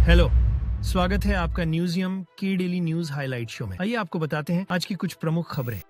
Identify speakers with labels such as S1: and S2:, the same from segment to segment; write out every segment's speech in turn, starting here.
S1: Hello, स्वागत है आपका न्यूजियम के डेली न्यूज हाइलाइट शो में। आइए आपको बताते हैं आज की कुछ प्रमुख खबरें।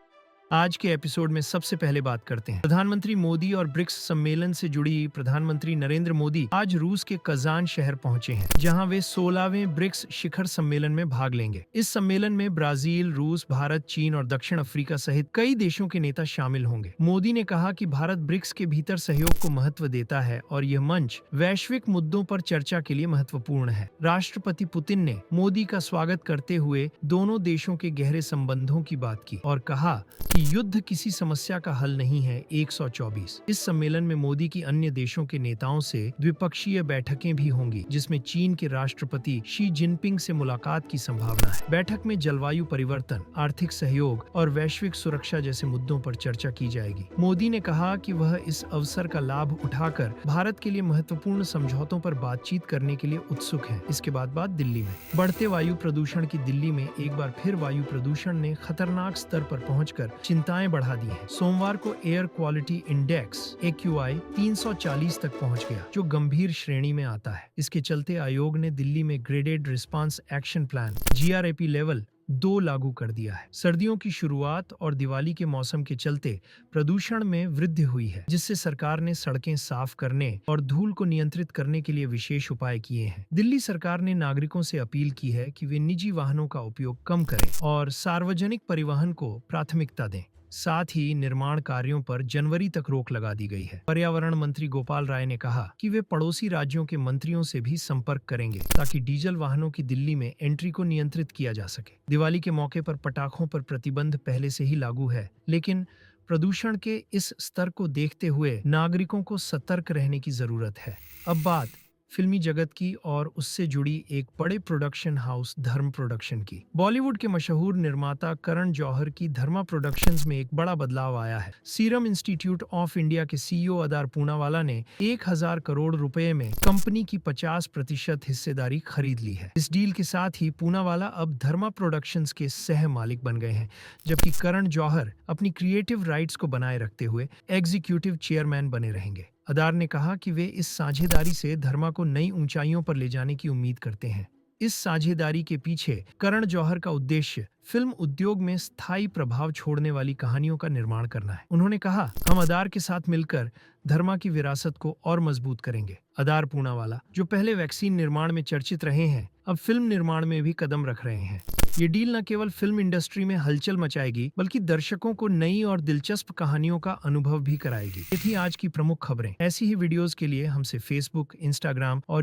S1: आज के एपिसोड में सबसे पहले बात करते हैं प्रधानमंत्री मोदी और ब्रिक्स सम्मेलन से जुड़ी। प्रधानमंत्री नरेंद्र मोदी आज रूस के कजान शहर पहुंचे हैं, जहां वे 16वें ब्रिक्स शिखर सम्मेलन में भाग लेंगे। इस सम्मेलन में ब्राजील, रूस, भारत, चीन और दक्षिण अफ्रीका सहित कई देशों के नेता शामिल होंगे। मोदी ने कहा कि भारत ब्रिक्स के भीतर सहयोग को महत्व देता है और यह मंच वैश्विक मुद्दों पर चर्चा के लिए महत्वपूर्ण है। राष्ट्रपति पुतिन ने मोदी का स्वागत करते हुए दोनों देशों के गहरे संबंधों की बात की और कहा युद्ध किसी समस्या का हल नहीं है। 124 इस सम्मेलन में मोदी की अन्य देशों के नेताओं से द्विपक्षीय बैठकें भी होंगी, जिसमें चीन के राष्ट्रपति शी जिनपिंग से मुलाकात की संभावना है। बैठक में जलवायु परिवर्तन, आर्थिक सहयोग और वैश्विक सुरक्षा जैसे मुद्दों पर चर्चा की जाएगी। मोदी ने कहा कि वह इस अवसर का लाभ उठाकर भारत के लिए महत्वपूर्ण समझौतों पर बातचीत करने के लिए उत्सुक है। इसके बाद दिल्ली में बढ़ते वायु प्रदूषण की दिल्ली में एक बार फिर वायु प्रदूषण ने खतरनाक स्तर पर पहुंचकर चिंताएं बढ़ा दी हैं। सोमवार को एयर क्वालिटी इंडेक्स AQI 340 तक पहुंच गया, जो गंभीर श्रेणी में आता है। इसके चलते आयोग ने दिल्ली में graded response action plan GRAP level 2 लागू कर दिया है। सर्दियों की शुरुआत और दिवाली के मौसम के चलते प्रदूषण में वृद्धि हुई है, जिससे सरकार ने सड़कें साफ करने और धूल को नियंत्रित करने के लिए विशेष उपाय किए हैं। दिल्ली सरकार ने नागरिकों से अपील की है कि वे निजी वाहनों का उपयोग कम करें और सार्वजनिक परिवहन को प्राथमिकता दें। साथ ही निर्माण कार्यों पर जनवरी तक रोक लगा दी गई है। पर्यावरण मंत्री गोपाल राय ने कहा कि वे पड़ोसी राज्यों के मंत्रियों से भी संपर्क करेंगे, ताकि डीजल वाहनों की दिल्ली में एंट्री को नियंत्रित किया जा सके। दिवाली के मौके पर पटाखों पर प्रतिबंध पहले से ही लागू है, लेकिन प्रदूषण के इस स्तर को देखते हुए नागरिकों को सतर्क रहने की जरूरत है। अब बात फिल्मी जगत की और उससे जुड़ी एक बड़े प्रोडक्शन हाउस धर्मा प्रोडक्शन की। बॉलीवुड के मशहूर निर्माता करण जौहर की धर्मा प्रोडक्शंस में एक बड़ा बदलाव आया है। सीरम इंस्टीट्यूट ऑफ इंडिया के CEO अदार पूनावाला ने 1000 करोड़ रुपए में कंपनी की 50% हिस्सेदारी खरीद ली है। इस डील के साथ ही पूनावाला अब धर्मा प्रोडक्शंस के सह मालिक बन गए हैं, जबकि करण जौहर अपनी क्रिएटिव राइट्स को बनाए रखते हुए एग्जीक्यूटिव चेयरमैन बने रहेंगे। अदार ने कहा कि वे इस साझेदारी से धर्मा को नई ऊंचाइयों पर ले जाने की उम्मीद करते हैं। इस साझेदारी के पीछे करण जौहर का उद्देश्य फिल्म उद्योग में स्थायी प्रभाव छोड़ने वाली कहानियों का निर्माण करना है। उन्होंने कहा, हम अदार के साथ मिलकर धर्मा की विरासत को और मजबूत करेंगे। अदार पूनावाला, जो पहले वैक्सीन निर्माण में चर्चित रहे हैं, अब फिल्म निर्माण में भी कदम रख रहे हैं। ये डील न केवल फिल्म इंडस्ट्री में हलचल मचाएगी, बल्कि दर्शकों को नई और दिलचस्प कहानियों का अनुभव भी कराएगी। ये थी आज की प्रमुख खबरें। ऐसी ही वीडियोस के लिए हमसे Facebook, Instagram और